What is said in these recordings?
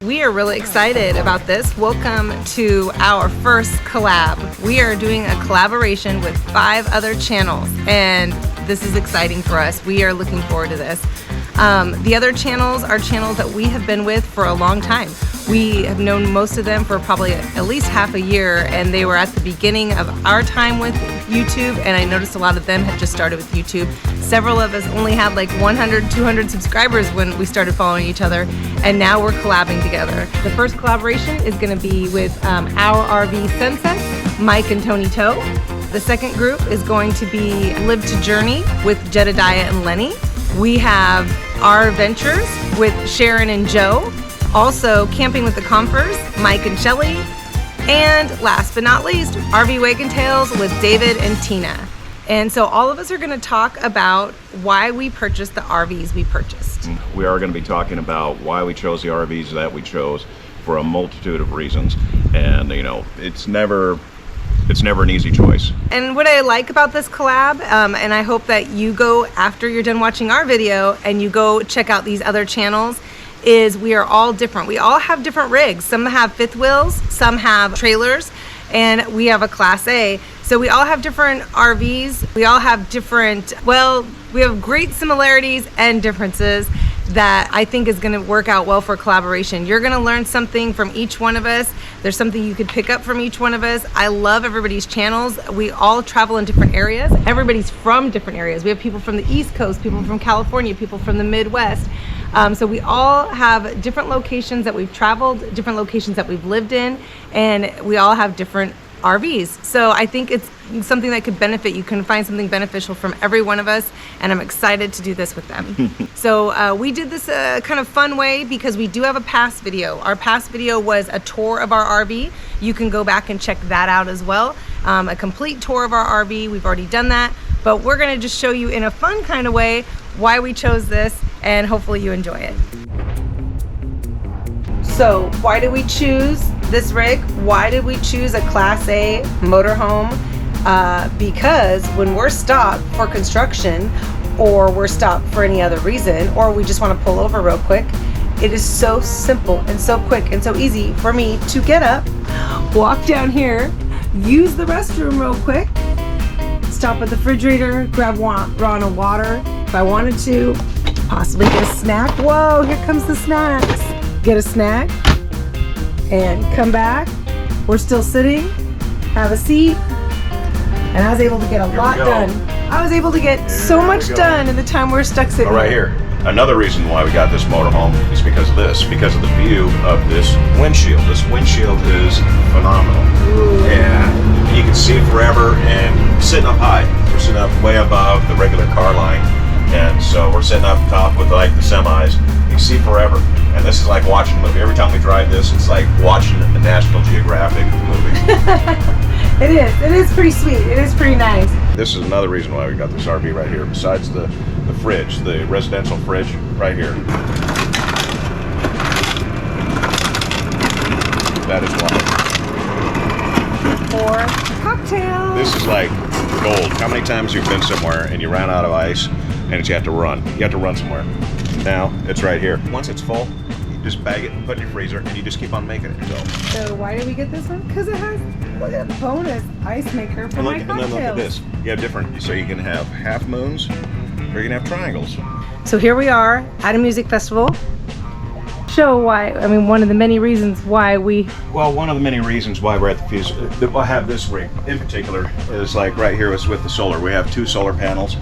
We are really excited about this. Welcome to our first collab. We are doing a collaboration with 5 other channels, and this is exciting for us. We are looking forward to this. The other channels are channels that we have been with for a long time. We have known most of them for probably at least half a year, and they were at the beginning of our time with YouTube, and I noticed a lot of them had just started with YouTube. Several of us only had like 100, 200 subscribers when we started following each other, and now we're collabing together. The first collaboration is going to be with our RV Sunsets, Mike and Tony Toe. The second group is going to be Live to Journey with Jedediah and Lenny. We have Our Ventures with Sharon and Joe. Also, Camping with the Comfers, Mike and Shelly. And last but not least, RV Wagon Tales with David and Tina. And so all of us are going to talk about why we purchased the RVs we purchased. We are going to be talking about why we chose the RVs that we chose for a multitude of reasons. And, you know, it's never an easy choice. And what I like about this collab, and I hope that you go after you're done watching our video and you go check out these other channels, is we are all different. We all have different rigs. Some have fifth wheels, some have trailers, and we have a Class A. So we all have different RVs. We all have different, well, we have great similarities and differences that I think is gonna work out well for collaboration. You're gonna learn something from each one of us. There's something you could pick up from each one of us. I love everybody's channels. We all travel in different areas. Everybody's from different areas. We have people from the East Coast, people from California, people from the Midwest. So we all have different locations that we've traveled, different locations that we've lived in, and we all have different RVs. So I think it's something that could benefit. You can find something beneficial from every one of us, and I'm excited to do this with them. So we did this kind of fun way because we do have a past video. Our past video was a tour of our RV. You can go back and check that out as well. A complete tour of our RV. We've already done that, but we're gonna just show you in a fun kind of way why we chose this, and hopefully you enjoy it. So why did we choose this rig? Why did we choose a Class A motorhome? Because when we're stopped for construction, or we're stopped for any other reason, or we just want to pull over real quick, it is so simple and so quick and so easy for me to get up, walk down here, use the restroom real quick, stop at the refrigerator, grab Ron a water if I wanted to, possibly get a snack. Whoa, here comes the snacks. Get a snack and come back. We're still sitting, have a seat, and I was able to get a lot done. I was able to get so much done in the time we're stuck sitting right here. Another reason why we got this motorhome is because of this, because of the view of this windshield. This windshield is phenomenal. Ooh. And you can see forever, and sitting up high. We're sitting up way above the regular car line. And so we're sitting up top with like the semis. You see forever. And this is like watching a movie. Every time we drive this, it's like watching a National Geographic movie. It is pretty sweet. It is pretty nice. This is another reason why we got this RV right here, besides the fridge, the residential fridge right here. That is why. For cocktails. This is like gold. How many times you've been somewhere and you ran out of ice and you have to run? You have to run somewhere. Now it's right here. Once it's full, you just bag it and put it in your freezer, and you just keep on making it yourself. So why did we get this one? Because it has, look at the bonus ice maker for my cocktails. And then look at this. You have different, so you can have half moons or you can have triangles. So here we are at a music festival. Show why, I mean, one of the many reasons why we... Well, one of the many reasons why we're at the fuse, I have this rig in particular, is like right here is with the solar. We have 2 solar panels,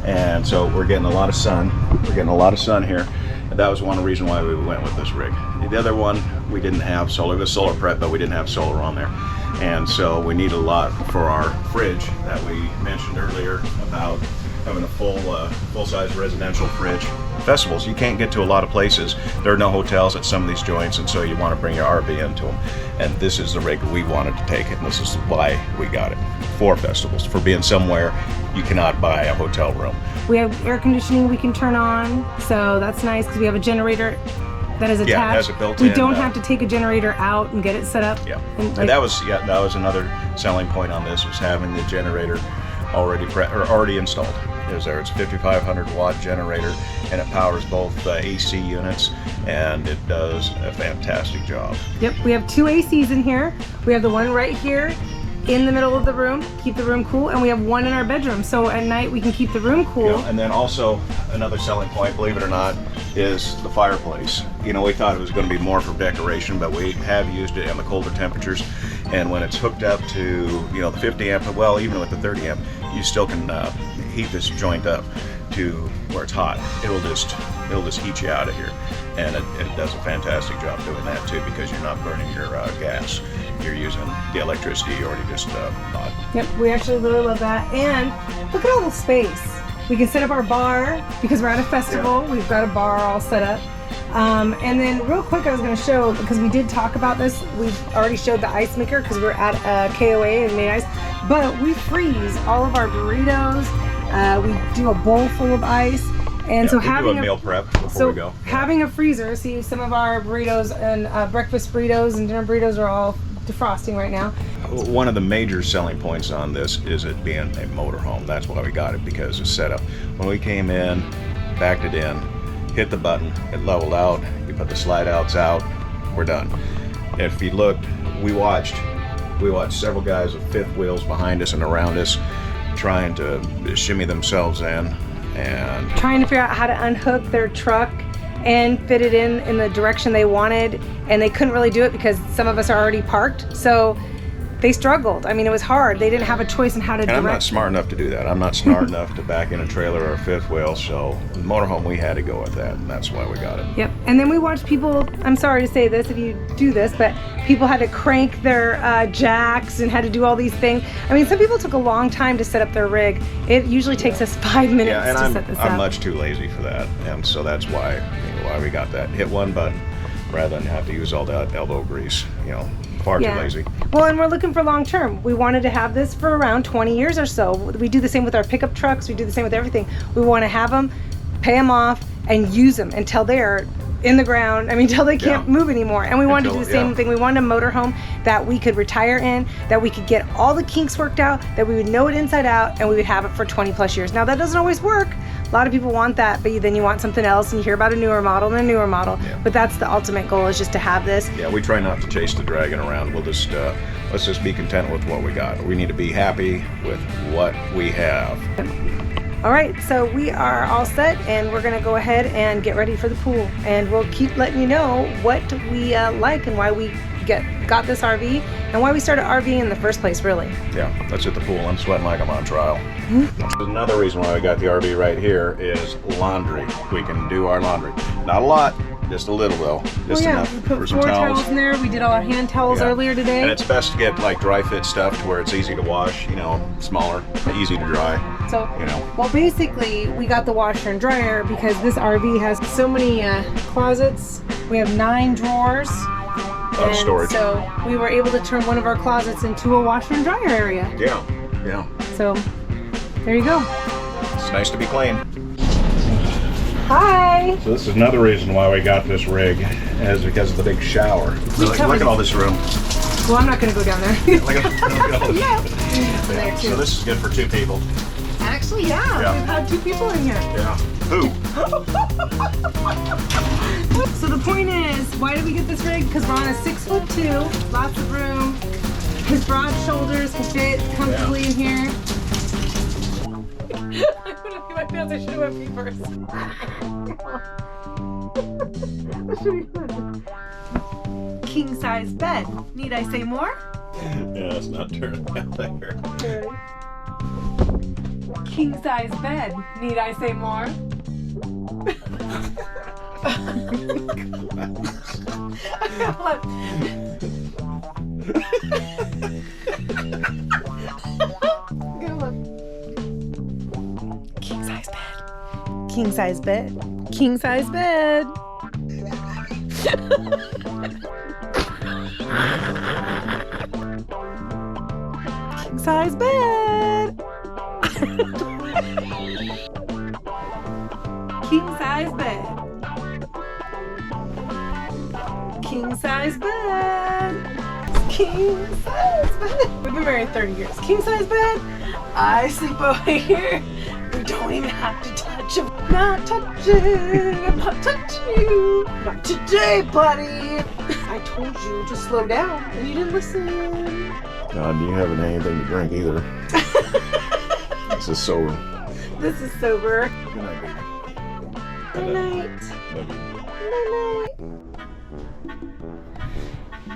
and so we're getting a lot of sun. We're getting a lot of sun here, and that was one reason why we went with this rig. The other one, we didn't have solar. It was solar prep, but we didn't have solar on there. And so we need a lot for our fridge that we mentioned earlier about having a full-size residential fridge. Festivals, you can't get to a lot of places. There are no hotels at some of these joints, and so you want to bring your RV into them. And this is the rig we wanted to take, and this is why we got it. For festivals, for being somewhere you cannot buy a hotel room. We have air conditioning we can turn on, so that's nice because we have a generator that is attached. Yeah, it has a built-in. We don't have to take a generator out and get it set up. Yeah, and that was another selling point on this, was having the generator already installed. is there. It's a 5,500 watt generator, and it powers both AC units, and it does a fantastic job. Yep, we have 2 ACs in here. We have the one right here in the middle of the room, keep the room cool, and we have one in our bedroom, so at night we can keep the room cool. Yeah, and then also another selling point, believe it or not, is the fireplace. You know, we thought it was going to be more for decoration, but we have used it in the colder temperatures, and when it's hooked up to, you know, the 50 amp, well, even with the 30 amp, you still can heat this joint up to where it's hot. It'll just heat you out of here, and it does a fantastic job doing that too, because you're not burning your gas. You're using the electricity you already just bought. Yep, we actually really love that. And look at all the space. We can set up our bar because we're at a festival. Yeah. We've got a bar all set up. And then real quick, I was going to show, because we did talk about this, we've already showed the ice maker because we're at KOA and made ice, but we freeze all of our burritos. We do a bowl full of ice. And so having a meal prep before we go. Having a freezer, see some of our burritos and breakfast burritos and dinner burritos are all defrosting right now. One of the major selling points on this is it being a motorhome. That's why we got it, because it's set up. When we came in, backed it in, hit the button, it leveled out, you put the slide outs out, we're done. If you look, we watched several guys with fifth wheels behind us and around us trying to shimmy themselves in and trying to figure out how to unhook their truck and fit it in the direction they wanted, and they couldn't really do it because some of us are already parked, so they struggled. I mean, it was hard. They didn't have a choice in how to direct. I'm not smart enough to do that. I'm not smart enough to back in a trailer or a fifth wheel, so the motorhome, we had to go with that, and that's why we got it. Yep, and then we watched people, I'm sorry to say this if you do this, but people had to crank their jacks and had to do all these things. I mean, some people took a long time to set up their rig. It usually takes us 5 minutes to set this up. I'm much too lazy for that, and so that's why we got that. Hit one button rather than have to use all that elbow grease, far too lazy. Well, and we're looking for long term. We wanted to have this for around 20 years or so. We do the same with our pickup trucks. We do the same with everything. We want to have them, pay them off, and use them until they're in the ground. I mean, until they can't move anymore. And we wanted to do the same thing. We wanted a motorhome that we could retire in, that we could get all the kinks worked out, that we would know it inside out, and we would have it for 20 plus years. Now, that doesn't always work. A lot of people want that, but then you want something else, and you hear about a newer model and a newer model. Yeah. But that's the ultimate goal, is just to have this. Yeah, we try not to chase the dragon around. We'll just let's just be content with what we got. We need to be happy with what we have. All right, so we are all set, and we're gonna go ahead and get ready for the pool, and we'll keep letting you know what we like and why we got this RV and why we started RVing in the first place, really. Yeah, let's hit the pool. I'm sweating like I'm on trial. Another reason why we got the RV right here is laundry. We can do our laundry. Not a lot, just a little though. Just enough we put for some 4 towels in there. We did all our hand towels earlier today. And it's best to get like dry fit stuff to where it's easy to wash, smaller, easy to dry. So, well, basically we got the washer and dryer because this RV has so many closets. We have 9 drawers. And storage. So we were able to turn one of our closets into a washer and dryer area. Yeah. So there you go. It's nice to be clean. Hi. So this is another reason why we got this rig, is because of the big shower. Look at all this room. Well, I'm not going to go down there. Look at all this. So this is good for 2 people. Actually, we've had 2 people in here. Yeah. Who? So the point is, why did we get this rig? Because we're on a 6'2", lots of room. His broad shoulders can fit comfortably in here. I don't know my pants. I should have went pee first. King size bed. Need I say more? Yeah, it's not turning out there. Okay. King size bed. Need I say more? King size bed. King size bed. King size bed. King size bed. King size bed. King size bed. King size bed. We've been married 30 years. King size bed. I sleep over here. We don't don't even have to touch him. Not touching. I'm not touching you. Not today, buddy. I told you to slow down and you didn't listen. God, you haven't had anything to drink either. This is sober. This is sober. Good night, baby. Good night. Love you. Good night.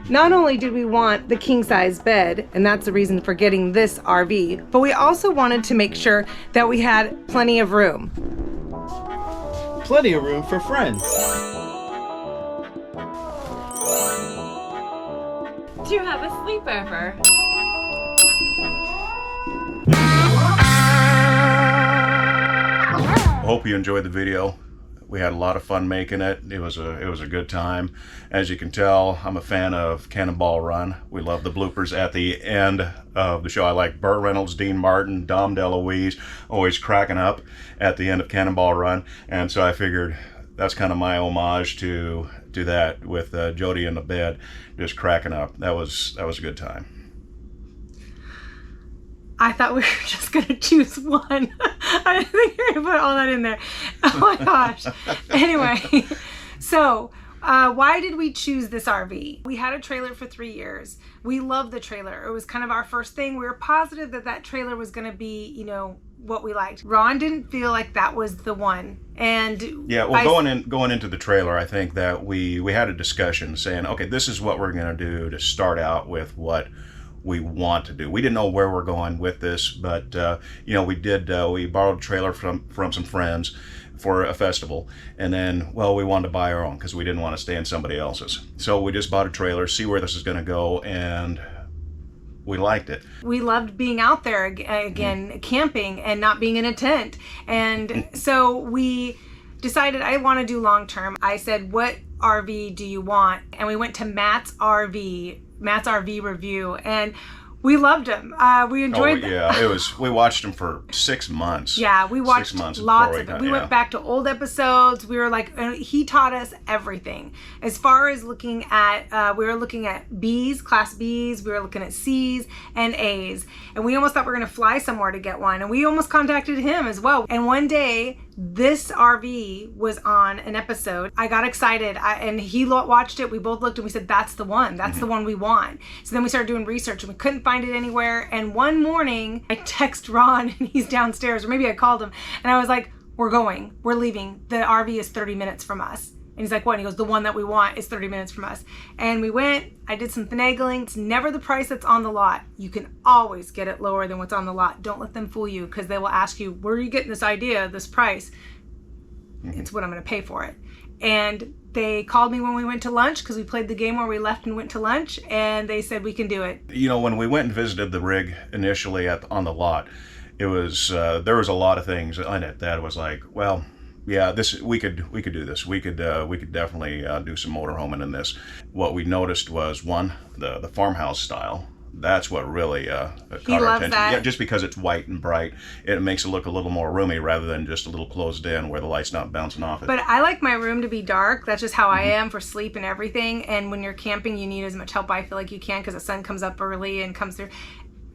Not only did we want the king-size bed, and that's the reason for getting this RV, but we also wanted to make sure that we had plenty of room. Plenty of room for friends. To have a sleepover. Hope you enjoyed the video. We had a lot of fun making it. It was a good time. As you can tell, I'm a fan of Cannonball Run. We love the bloopers at the end of the show. I like Burt Reynolds, Dean Martin, Dom DeLuise, always cracking up at the end of Cannonball Run. And so I figured that's kind of my homage to that with Jody in the bed, just cracking up. That was a good time. I thought we were just going to choose one. I didn't think you were going to put all that in there. Oh my gosh. Anyway, so why did we choose this RV? We had a trailer for 3 years. We loved the trailer. It was kind of our first thing. We were positive that that trailer was going to be, you know, what we liked. Ron didn't feel like that was the one. And yeah, well, going into the trailer, I think that we had a discussion saying, okay, this is what we're going to do to start out with what we want to do. We didn't know where we're going with this, but you know, we borrowed a trailer from some friends for a festival, and then, well, we wanted to buy our own because we didn't want to stay in somebody else's. So we just bought a trailer, see where this is going to go, and we liked it. We loved being out there again, camping and not being in a tent. And so we decided I want to do long term. I said, what RV do you want? And we went to Matt's RV review, and we loved him. We enjoyed them. Yeah, we watched them for 6 months. Yeah, we watched lots of it. We went back to old episodes. We were like, he taught us everything. As far as looking at, we were looking at B's, class B's, we were looking at C's and A's. And we almost thought we were gonna fly somewhere to get one. And we almost contacted him as well. And one day, this RV was on an episode. I got excited, and he watched it. We both looked and we said, that's the one. That's the one we want. So then we started doing research and we couldn't find it anywhere. And one morning I text Ron and he's downstairs, or maybe I called him, and I was like, we're going, we're leaving. The RV is 30 minutes from us. And he's like, what? And he goes, the one that we want is 30 minutes from us. And we went, I did some finagling. It's never the price that's on the lot. You can always get it lower than what's on the lot. Don't let them fool you, because they will ask you, where are you getting this idea, this price? It's what I'm gonna pay for it. And they called me when we went to lunch, because we played the game where we left and went to lunch, and they said we can do it. You know, when we went and visited the rig initially on the lot, it was, there was a lot of things on it that was like, well, yeah, we could do this. We could definitely do some motorhoming in this. What we noticed was, one, the farmhouse style. That's what really caught our attention. That. Yeah, just because it's white and bright, it makes it look a little more roomy rather than just a little closed in where the light's not bouncing off it. But I like my room to be dark. That's just how I am for sleep and everything. And when you're camping, you need as much help, I feel like you can, because the sun comes up early and comes through.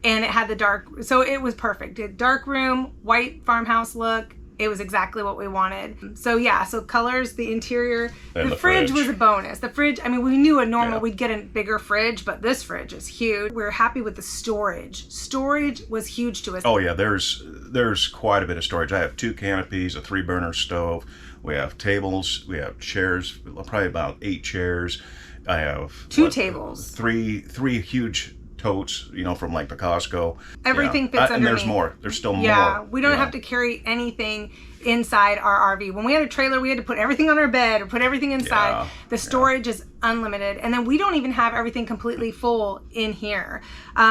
And it had the dark, so it was perfect. A dark room, white farmhouse look. It was exactly what we wanted. So yeah, so colors, the interior, the fridge was a bonus. The fridge, I mean, we knew we'd get a bigger fridge, but this fridge is huge. We were happy with the storage. Storage was huge to us. Oh yeah, there's quite a bit of storage. I have 2 canopies, a 3-burner stove. We have tables, we have chairs, probably about 8 chairs. I have 2 tables. 3 huge totes, you know, from like the Costco. Everything fits underneath. And there's more. There's still more. Yeah, we don't have to carry anything inside our RV. When we had a trailer, we had to put everything on our bed or put everything inside. Yeah, the storage is unlimited. And then we don't even have everything completely full in here.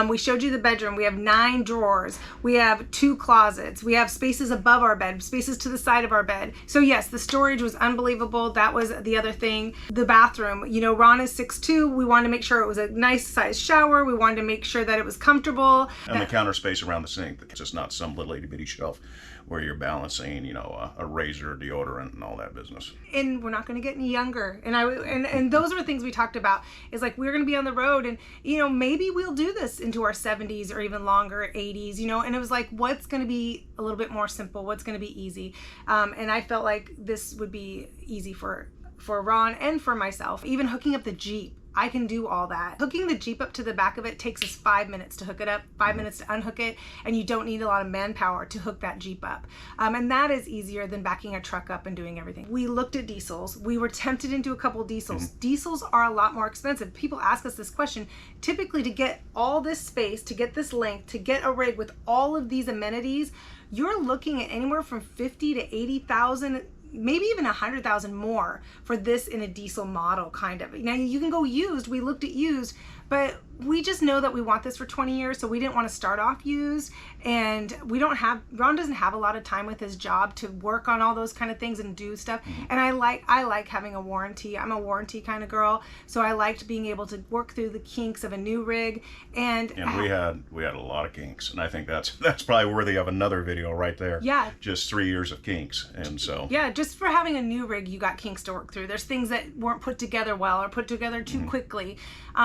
We showed you the bedroom. We have 9 drawers. We have 2 closets. We have spaces above our bed, spaces to the side of our bed. So yes, the storage was unbelievable. That was the other thing. The bathroom, you know, Ron is 6'2". We wanted to make sure it was a nice size shower. We wanted to make sure that it was comfortable. And the counter space around the sink. It's just not some little itty bitty shelf. where you're balancing, you know, a razor, deodorant, and all that business. And we're not going to get any younger. And those are things we talked about, is like, we're going to be on the road, and, you know, maybe we'll do this into our 70s or even longer, 80s, you know. And it was like, what's going to be a little bit more simple? What's going to be easy? And I felt like this would be easy for Ron and for myself. Even hooking up the Jeep, I can do all that. Hooking the Jeep up to the back of it takes us 5 minutes to hook it up, 5 minutes to unhook it, and you don't need a lot of manpower to hook that Jeep up. And that is easier than backing a truck up and doing everything. We looked at diesels. We were tempted into a couple diesels. Diesels are a lot more expensive. People ask us this question. Typically, to get all this space, to get this length, to get a rig with all of these amenities, you're looking at anywhere from 50 to 80,000, maybe even 100,000 more for this in a diesel model, kind of. Now you can go used. We looked at used, but we just know that we want this for 20 years, so we didn't want to start off used. And Ron doesn't have a lot of time with his job to work on all those kind of things and do stuff. And I like having a warranty. I'm a warranty kind of girl, so I liked being able to work through the kinks of a new rig. And we had a lot of kinks, and I think that's probably worthy of another video right there. Yeah. Just 3 years of kinks, and so. Yeah, just for having a new rig, you got kinks to work through. There's things that weren't put together well or put together too quickly.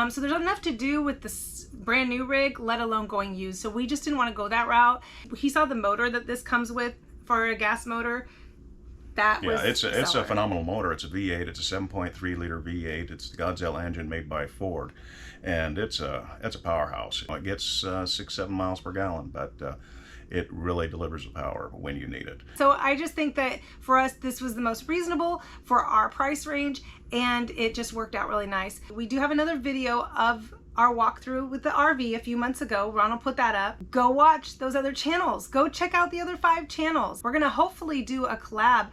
So there's enough to do with this brand new rig, let alone going used. So we just didn't want to go that route. He saw the motor that this comes with for a gas motor. It's a phenomenal motor. It's a V8. It's a 7.3 liter V8. It's the Godzilla engine made by Ford, and it's a powerhouse. It gets 6-7 miles per gallon, but it really delivers the power when you need it. So I just think that for us, this was the most reasonable for our price range, and it just worked out really nice. We do have another video of our walkthrough with the RV a few months ago. Ron will put that up. Go watch those other channels. Go check out the other 5 channels. We're gonna hopefully do a collab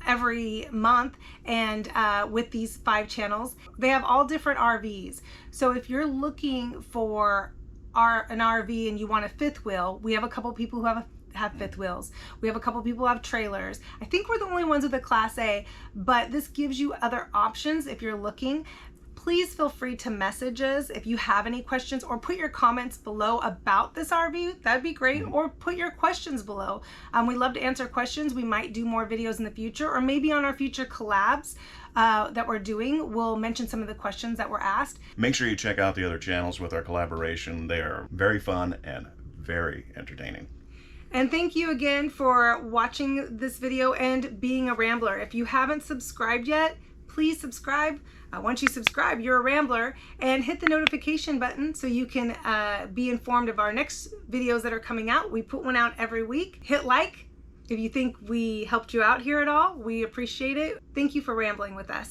every month, and with these 5 channels. They have all different RVs. So if you're looking for an RV and you want a 5th wheel, we have a couple people who have 5th wheels. We have a couple people who have trailers. I think we're the only ones with a Class A, but this gives you other options if you're looking. Please feel free to message us if you have any questions, or put your comments below about this RV. That'd be great. Or put your questions below. We love to answer questions. We might do more videos in the future, or maybe on our future collabs that we're doing, we'll mention some of the questions that were asked. Make sure you check out the other channels with our collaboration. They are very fun and very entertaining. And thank you again for watching this video and being a Rambler. If you haven't subscribed yet, please subscribe. Once you subscribe, you're a Rambler, and hit the notification button so you can be informed of our next videos that are coming out. We put one out every week. Hit like if you think we helped you out here at all. We appreciate it. Thank you for rambling with us.